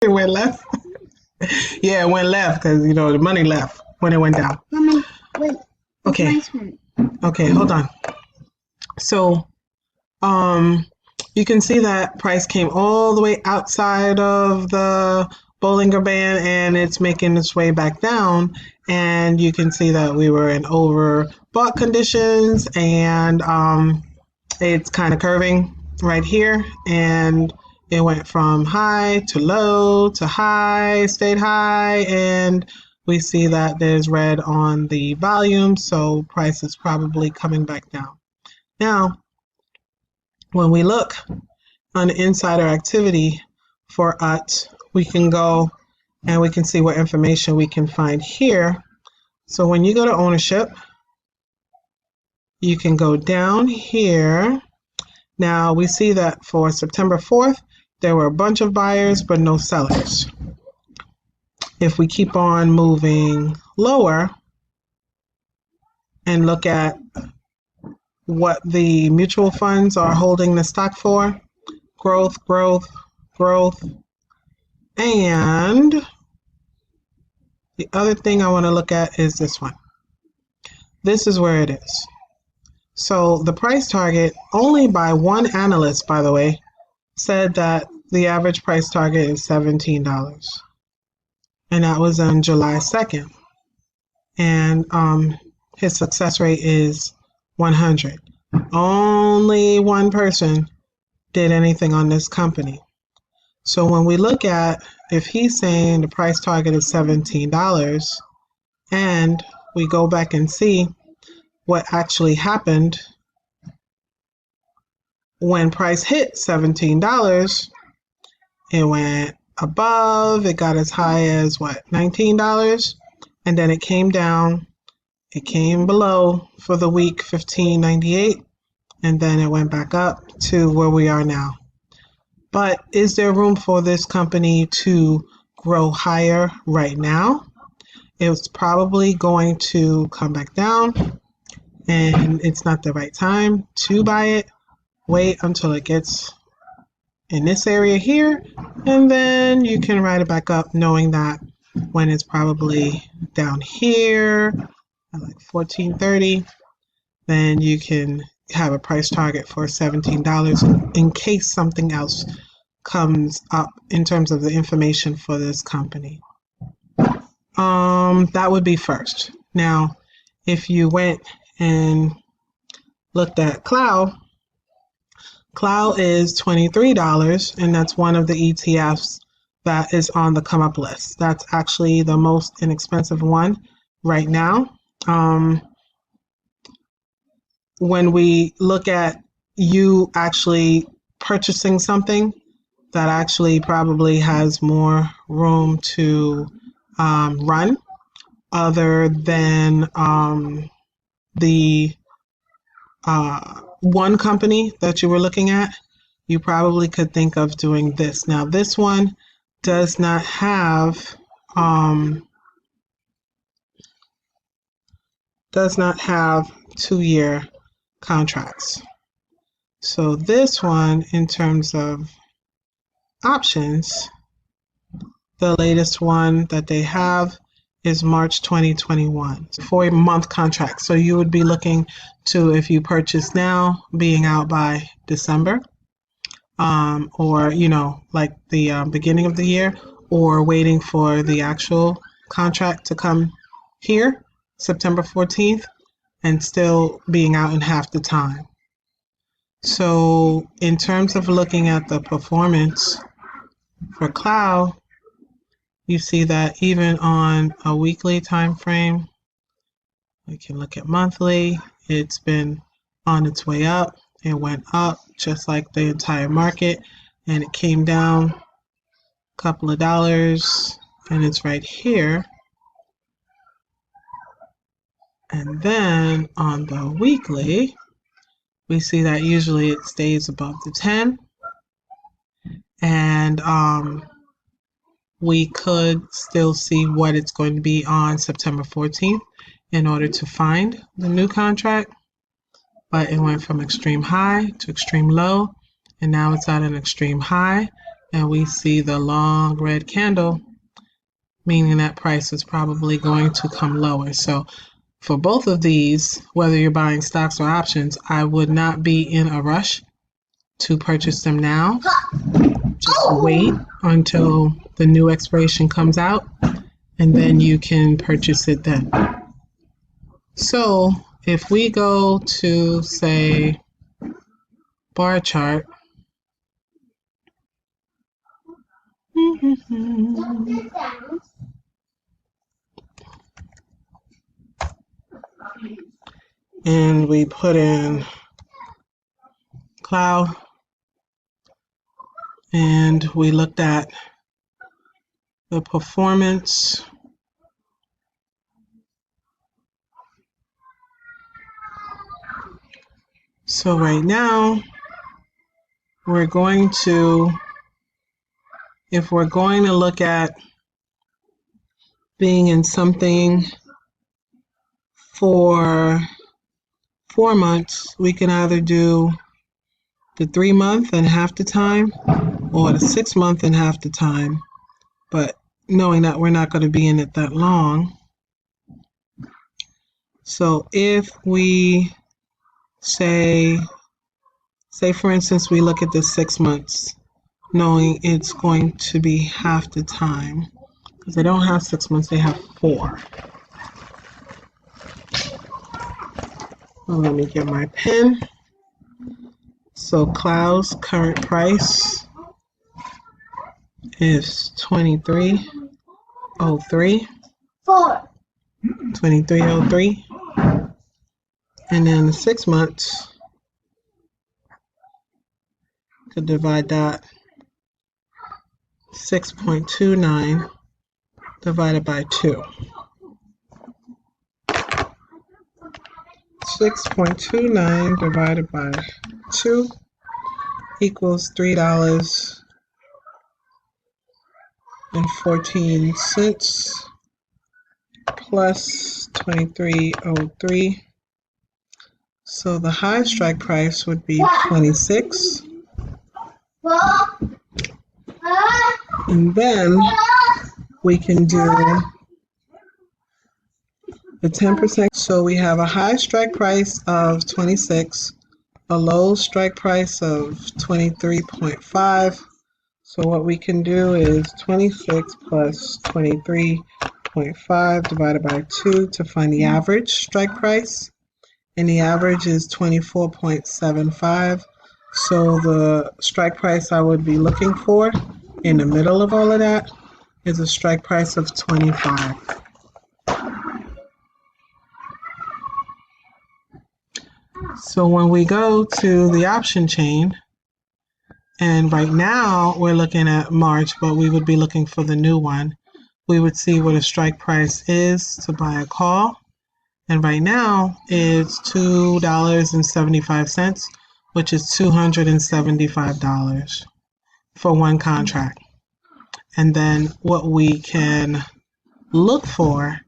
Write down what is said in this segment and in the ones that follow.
It went left. Yeah, it went left because the money left when it went down. Mommy, wait. Okay. Nice one. Okay, hold on. So, you can see that price came all the way outside of the Bollinger Band and it's making its way back down. And you can see that we were in overbought conditions and it's kind of curving right here. And it went from high to low to high, stayed high, and we see that there's red on the volume, so price is probably coming back down. Now, when we look on insider activity for UT, we can go and we can see what information we can find here. So when you go to ownership, you can go down here. Now we see that for September 4th, there were a bunch of buyers but no sellers. If we keep on moving lower and look at what the mutual funds are holding the stock for, growth, growth, growth. And the other thing I want to look at is this one. This is where it is. So the price target, only by one analyst, by the way, said that the average price target is $17. And that was on July 2nd. And his success rate is 100. Only one person did anything on this company. So when we look at, if he's saying the price target is $17, and we go back and see what actually happened when price hit $17, it went above, it got as high as $19, and then it came down, it came below for the week $15.98, and then it went back up to where we are now. But is there room for this company to grow higher right now? It's probably going to come back down, and it's not the right time to buy it. Wait until it gets in this area here, and then you can ride it back up knowing that when it's probably down here at like $14.30, then you can have a price target for $17 in case something else comes up in terms of the information for this company. That would be first. Now, if you went and looked at Cloud is $23, and that's one of the ETFs that is on the come up list. That's actually the most inexpensive one right now. When we look at you actually purchasing something that actually probably has more room to run other than the one company that you were looking at, you probably could think of doing this. Now, this one does not have 2-year contracts. So this one, in terms of options, the latest one that they have is March 2021. It's a 4-month contract. So you would be looking to, if you purchase now, being out by December, or like the beginning of the year, or waiting for the actual contract to come here, September 14th, and still being out in half the time. So in terms of looking at the performance for Cloud, you see that even on a weekly time frame, we can look at monthly, it's been on its way up. It went up just like the entire market, and it came down a couple of dollars, and it's right here. And then on the weekly, we see that usually it stays above the 10, and we could still see what it's going to be on September 14th in order to find the new contract. But it went from extreme high to extreme low, and now it's at an extreme high. and we see the long red candle, meaning that price is probably going to come lower. So for both of these, whether you're buying stocks or options, I would not be in a rush to purchase them now. Just wait until the new expiration comes out, and then you can purchase it then. So if we go to, say, bar chart, and we put in cloud, and we looked at the performance. So right now, we're going to, if we're going to look at being in something for 4 months, we can either do the 3 month and half the time, or the 6 month and half the time. But knowing that we're not going to be in it that long. So if we say for instance, we look at the 6 months, knowing it's going to be half the time, because they don't have 6 months, they have 4. Well, let me get my pen. So Cloud's current price is $23.03. 23.03. And then the 6 months, could divide that 6.29 divided by 2. 6.29 divided by 2 equals $3.14 plus 23.03. So the high strike price would be 26. And then we can do the 10%. So we have a high strike price of 26, a low strike price of 23.5. So what we can do is 26 plus 23.5 divided by 2 to find the average strike price. And the average is 24.75. So the strike price I would be looking for in the middle of all of that is a strike price of 25. So when we go to the option chain, and right now we're looking at March, but we would be looking for the new one, we would see what a strike price is to buy a call. And right now it's $2.75, which is $275 for one contract. And then what we can look for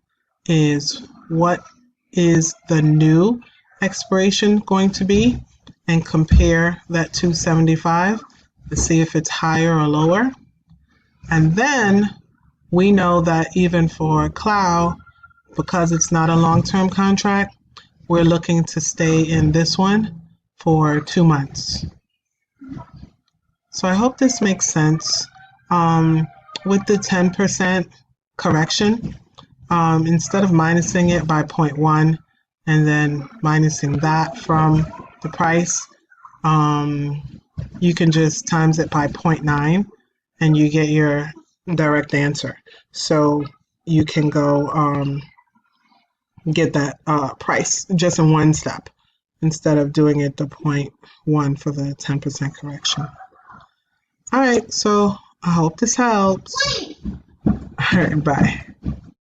is what is the new expiration going to be, and compare that 275 to see if it's higher or lower. And then we know that even for Cloud, because it's not a long-term contract, we're looking to stay in this one for 2 months. So I hope this makes sense. With the 10% correction, instead of minusing it by 0.1 and then minusing that from the price, you can just times it by 0.9 and you get your direct answer. So you can go get that price just in one step instead of doing it the 0.1 for the 10% correction. All right, so I hope this helps. All right, bye.